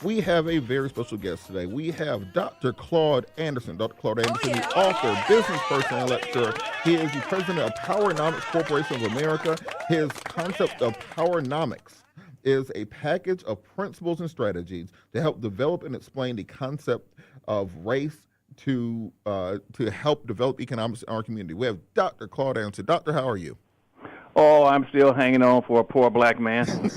We have a very special guest today. We have Dr. Claud Anderson. Dr. Claud Anderson is author, business person, and lecturer. He is the president of Powernomics Corporation of America. His concept of Powernomics is a package of principles and strategies to help develop and explain the concept of race to help develop economics in our community. We have Dr. Claud Anderson. Doctor, how are you? Oh, I'm still hanging on for a poor black man.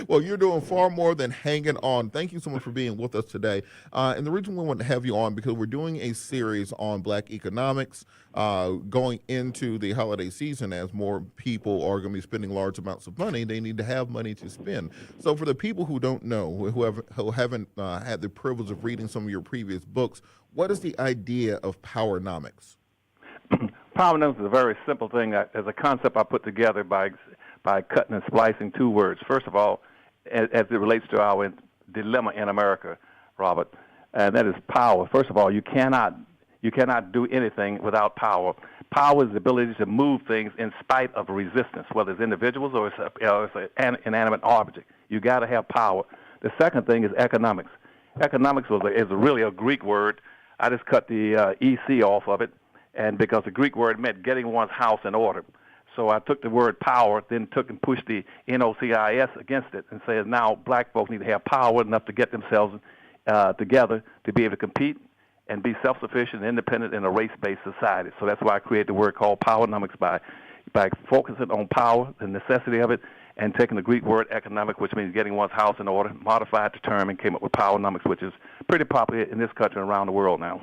Well, you're doing far more than hanging on. Thank you so much for being with us today. And the reason we want to have you on because we're doing a series on black economics going into the holiday season. As more people are going to be spending large amounts of money, they need to have money to spend. So for the people who don't know, who haven't had the privilege of reading some of your previous books, what is the idea of Powernomics? Powernomics is a very simple thing. As a concept I put together by cutting and splicing two words. First of all, as it relates to our dilemma in America, Robert, and that is power. First of all, you cannot do anything without power. Power is the ability to move things in spite of resistance, whether it's individuals or it's an inanimate object. You got to have power. The second thing is economics. Economics is really a Greek word. I just cut the EC off of it, and because the Greek word meant getting one's house in order. So I took the word power, then took and pushed the NOCIS against it and said now black folks need to have power enough to get themselves together to be able to compete and be self-sufficient and independent in a race-based society. So that's why I created the word called Powernomics by focusing on power, the necessity of it, and taking the Greek word economic, which means getting one's house in order, modified the term, and came up with Powernomics, which is pretty popular in this country and around the world now.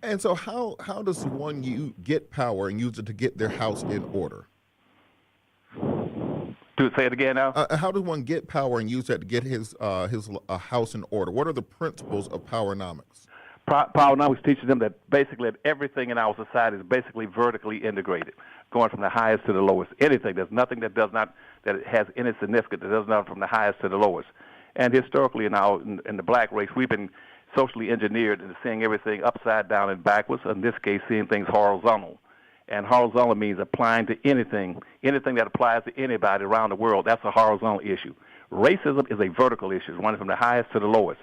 And so how does one get power and use it to get their house in order? Say it again now. How does one get power and use that to get his house in order? What are the principles of Powernomics? Powernomics teaches them that basically everything in our society is basically vertically integrated, going from the highest to the lowest. Anything, there's nothing that has any significance that does not from the highest to the lowest. And historically in the black race, we've been socially engineered into seeing everything upside down and backwards. In this case, seeing things horizontal. And horizontal means applying to anything that applies to anybody around the world. That's a horizontal issue. Racism is a vertical issue, running from the highest to the lowest.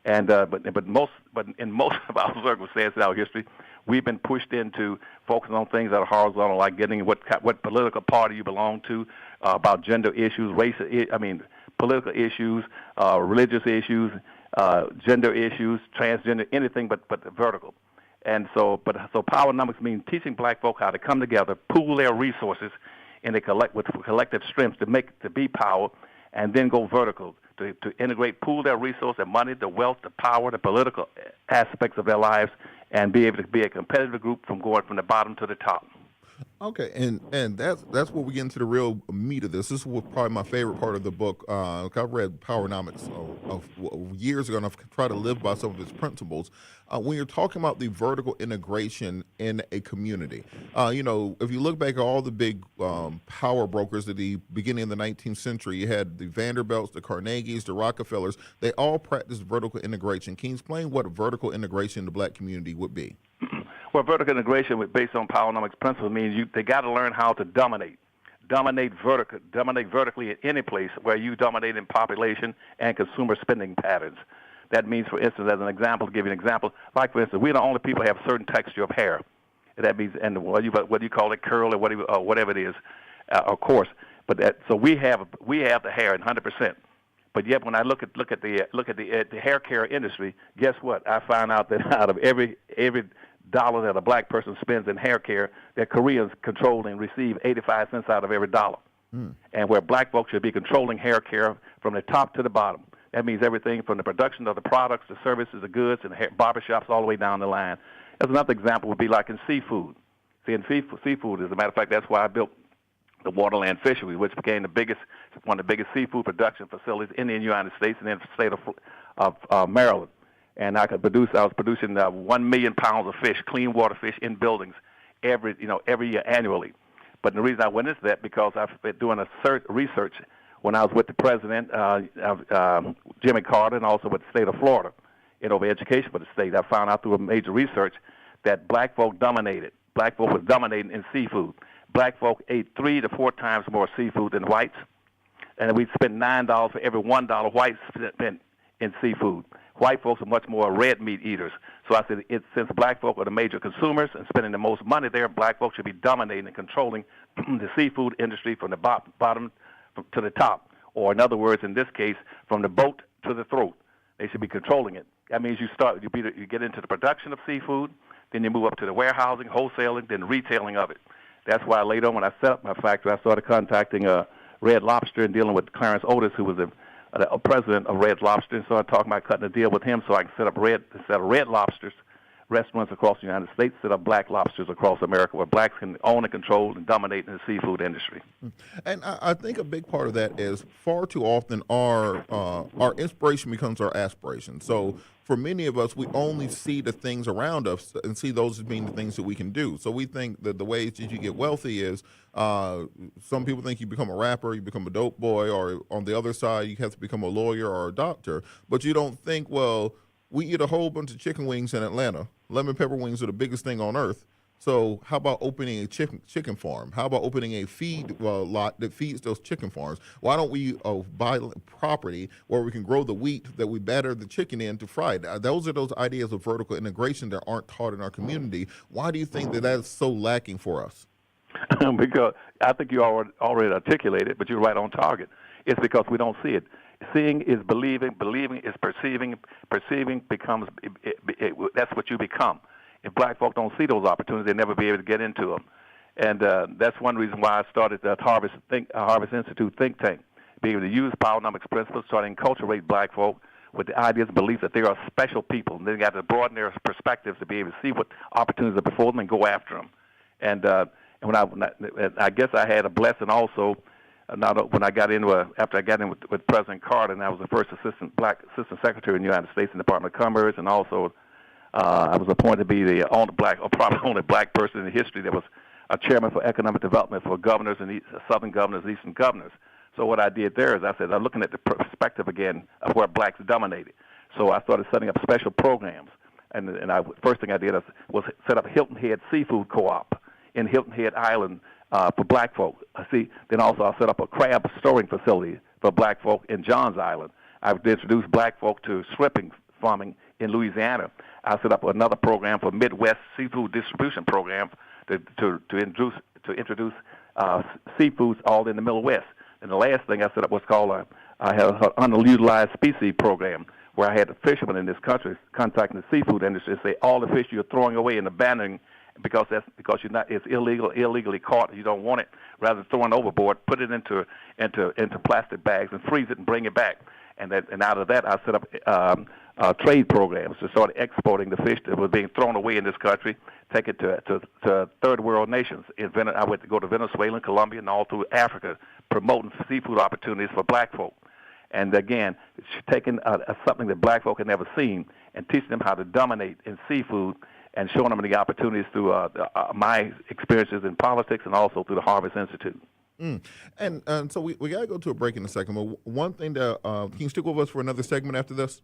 And but in most of our circumstances in our history, we've been pushed into focusing on things that are horizontal, like getting what political party you belong to, about gender issues, political issues, religious issues, gender issues, transgender, anything but vertical. And so Powernomics means teaching black folk how to come together, pool their resources, and they with collective strengths to be power, and then go vertical to integrate, pool their resources, the money, the wealth, the power, the political aspects of their lives, and be able to be a competitive group from going from the bottom to the top. Okay, and that's where we get into the real meat of this. This was probably my favorite part of the book. I read Powernomics years ago, and I've tried to live by some of its principles. When you're talking about the vertical integration in a community, if you look back at all the big power brokers at the beginning of the 19th century, you had the Vanderbilts, the Carnegies, the Rockefellers. They all practiced vertical integration. Can you explain what vertical integration in the black community would be? Well, vertical integration based on Powernomics principles means they got to learn how to dominate vertically at any place where you dominate in population and consumer spending patterns. That means, for instance, as an example, to give you an example, like for instance, we're the only people who have a certain texture of hair. That means, and what do you call it, curl or whatever it is, of course. So we have the hair in 100%. But yet, when I look at the hair care industry, guess what? I found out that out of every dollar that a black person spends in hair care, that Koreans control and receive 85 cents out of every dollar. And where black folks should be controlling hair care from the top to the bottom. That means everything from the production of the products, the services, the goods, and the barbershops all the way down the line. As another example would be like in seafood. See, in seafood, as a matter of fact, that's why I built the Waterland Fishery, which became one of the biggest seafood production facilities in the United States and in the state of Maryland. And I was producing 1 million pounds of fish, clean water fish, in buildings every year annually. But the reason I went into that because I've been doing research when I was with the president, Jimmy Carter, and also with the state of Florida, over education for the state. I found out through a major research that black folk dominated. Black folk was dominating in seafood. Black folk ate 3 to 4 times more seafood than whites, and we spent $9 for every $1 whites spent in seafood. White folks are much more red meat eaters. So I said, since black folk are the major consumers and spending the most money there, black folks should be dominating and controlling the seafood industry from the bottom to the top. Or in other words, in this case, from the boat to the throat. They should be controlling it. That means you get into the production of seafood, then you move up to the warehousing, wholesaling, then retailing of it. That's why later on when I set up my factory, I started contacting Red Lobster and dealing with Clarence Otis, who was the president of Red Lobster, and started talking about cutting a deal with him so I can set up Red Lobsters restaurants across the United States, set up Black Lobsters across America, where blacks can own and control and dominate in the seafood industry. And I think a big part of that is far too often our inspiration becomes our aspiration. So for many of us, we only see the things around us and see those as being the things that we can do. So we think that the ways that you get wealthy is some people think you become a rapper, you become a dope boy, or on the other side, you have to become a lawyer or a doctor. But you don't think, well, we eat a whole bunch of chicken wings in Atlanta. Lemon pepper wings are the biggest thing on earth. So how about opening a chicken farm? How about opening a feed lot that feeds those chicken farms? Why don't we buy property where we can grow the wheat that we batter the chicken in to fry it? Those are those ideas of vertical integration that aren't taught in our community. Why do you think that that's so lacking for us? Because I think you already articulated, but you're right on target. It's because we don't see it. Seeing is believing, believing is perceiving, perceiving becomes, that's what you become. If black folk don't see those opportunities, they'll never be able to get into them. And that's one reason why I started the Harvest Institute think tank, be able to use Powernomics principles, starting to enculturate black folk with the ideas and beliefs that they are special people. And they got to broaden their perspectives to be able to see what opportunities are before them and go after them. And I guess I had a blessing also. When I got in, after I got in with President Carter, and I was the first black assistant secretary in the United States in the Department of Commerce, and also I was appointed to be probably only black person in history that was a chairman for economic development for governors and southern governors, eastern governors. So what I did there is I said, I'm looking at the perspective again of where blacks dominated. So I started setting up special programs, and first thing I did was set up Hilton Head Seafood Co-op in Hilton Head Island for black folk. Then also I set up a crab storing facility for black folk in Johns Island. I've introduced black folk to shrimping farming in Louisiana. I set up another program for Midwest Seafood Distribution Program to introduce seafoods all in the Middle West. And the last thing I set up was called I had an underutilized species program where I had the fishermen in this country contacting the seafood industry and say all the fish you're throwing away and abandoning because it's illegally caught, you don't want it, rather than throwing it overboard, put it into plastic bags and freeze it and bring it back. And out of that, I set up trade programs to start exporting the fish that was being thrown away in this country, take it to third world nations. I went to go to Venezuela, Colombia, and all through Africa, promoting seafood opportunities for black folk. And again, taking something that black folk had never seen and teaching them how to dominate in seafood and showing them the opportunities through my experiences in politics and also through the Harvest Institute. And so we got to go to a break in a second. But one thing that can you stick with us for another segment after this?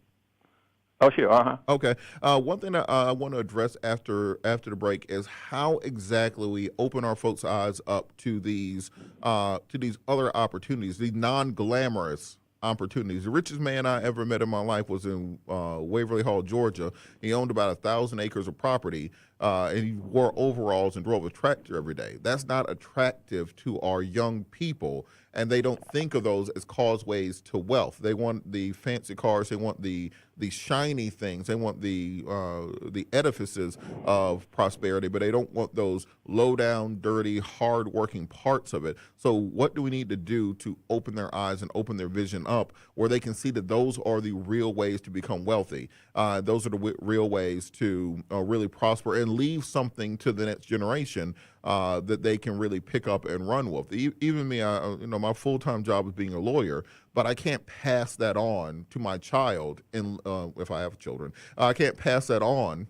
Oh, sure. Uh-huh. Okay. One thing that I want to address after the break is how exactly we open our folks' eyes up to these other opportunities, these non-glamorous opportunities. The richest man I ever met in my life was in Waverly Hall, Georgia. He owned about 1,000 acres of property, and he wore overalls and drove a tractor every day. That's not attractive to our young people, and they don't think of those as causeways to wealth. They want the fancy cars. They want the shiny things. They want the edifices of prosperity, but they don't want those low down, dirty, hard-working parts of it. So what do we need to do to open their eyes and open their vision up where they can see that those are the real ways to become wealthy? Those are the real ways to really prosper and leave something to the next generation that they can really pick up and run with. Even me, my full-time job is being a lawyer, but I can't pass that on to my child if I have children. I can't pass that on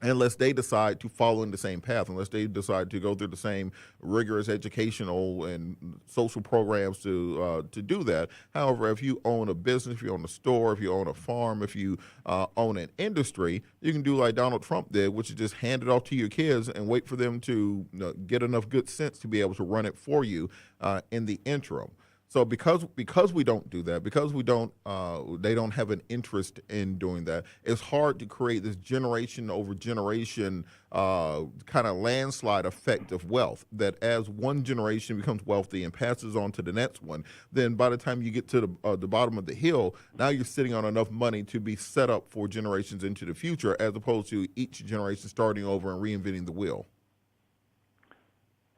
unless they decide to follow in the same path, unless they decide to go through the same rigorous educational and social programs to do that. However, if you own a business, if you own a store, if you own a farm, if you own an industry, you can do like Donald Trump did, which is just hand it off to your kids and wait for them to get enough good sense to be able to run it for you in the interim. So because we don't do that, because we don't they don't have an interest in doing that, it's hard to create this generation over generation kind of landslide effect of wealth. That as one generation becomes wealthy and passes on to the next one, then by the time you get to the bottom of the hill, now you're sitting on enough money to be set up for generations into the future, as opposed to each generation starting over and reinventing the wheel.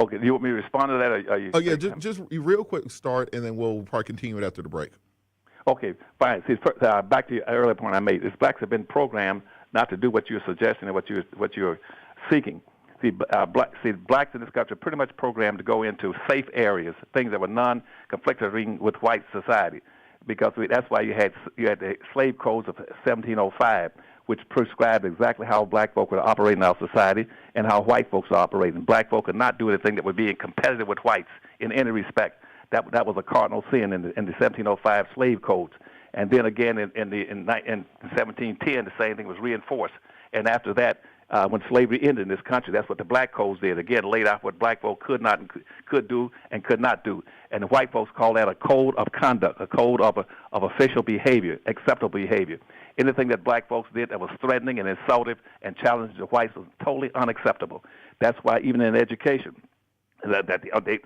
Okay, do you want me to respond to that? Or are you Oh yeah, just real quick start, and then we'll probably continue it after the break. Okay, fine. See, back to the earlier point I made. Is blacks have been programmed not to do what you're suggesting and what you're seeking. Blacks in this country are pretty much programmed to go into safe areas, things that were non-conflicting with white society, because that's why you had the slave codes of 1705, which prescribed exactly how black folk would operate in our society and how white folks are operating. Black folk could not do anything that would be competitive with whites in any respect. That was a cardinal sin in the 1705 slave codes. And then again in 1710, the same thing was reinforced. And after that, when slavery ended in this country, that's what the black codes did. Again, laid out what black folk could do and could not do. And the white folks call that a code of conduct, a code of official behavior, acceptable behavior. Anything that black folks did that was threatening and insultive and challenging the whites was totally unacceptable. That's why even in education,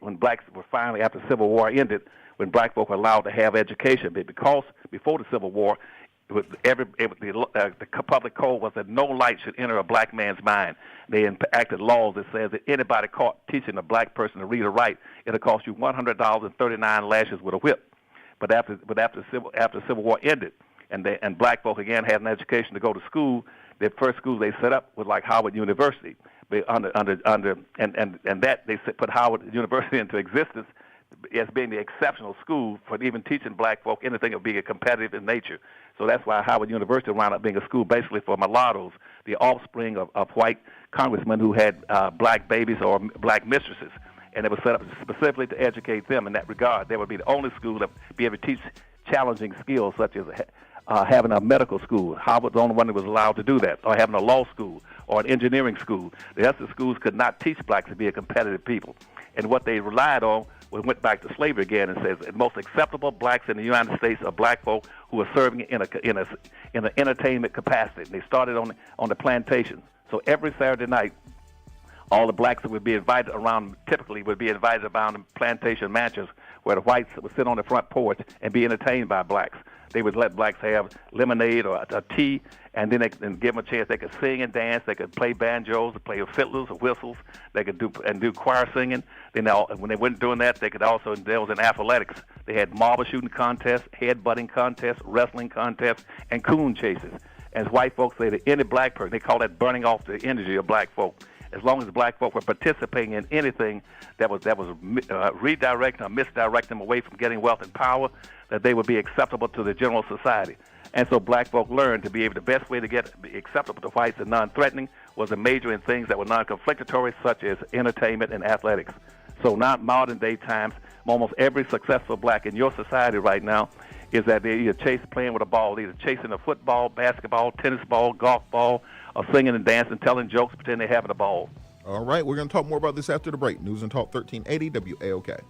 when blacks were finally, after the Civil War ended, when black folk were allowed to have education, because before the Civil War, the public code was that no light should enter a black man's mind. They enacted laws that says that anybody caught teaching a black person to read or write, it'll cost you $100 and 39 lashes with a whip. But after the Civil War ended, and black folk again had an education to go to school, the first schools they set up was like Howard University. They put Howard University into existence as being the exceptional school for even teaching black folk anything of being competitive in nature. So that's why Howard University wound up being a school basically for mulattoes, the offspring of white congressmen who had black babies or black mistresses. And it was set up specifically to educate them in that regard. They would be the only school to be able to teach challenging skills such as having a medical school. Howard was the only one that was allowed to do that, or having a law school or an engineering school. The rest of the schools could not teach blacks to be a competitive people. And what they relied on went back to slavery again and says the most acceptable blacks in the United States are black folk who are serving in an entertainment capacity. And they started on the plantations. So every Saturday night, all the blacks that would be invited around, typically would be invited around the plantation mansions where the whites would sit on the front porch and be entertained by blacks. They would let blacks have lemonade or a tea, and then give them a chance. They could sing and dance. They could play banjos, play fiddles or whistles. They could do choir singing. Then when they weren't doing that, they could also indulge in athletics. They had marble shooting contests, head butting contests, wrestling contests, and coon chases. As white folks say, to any black person, they call that burning off the energy of black folk. As long as black folk were participating in anything that was redirecting or misdirecting them away from getting wealth and power, that they would be acceptable to the general society. And so black folk learned to be able, the best way to be acceptable to whites and non-threatening was to major in things that were non-conflictory, such as entertainment and athletics. So now, modern day times, almost every successful black in your society right now is that they're either playing with a ball, either chasing a football, basketball, tennis ball, golf ball, or singing and dancing, telling jokes, pretending they're having a ball. All right, we're going to talk more about this after the break. News and Talk 1380 WAOK.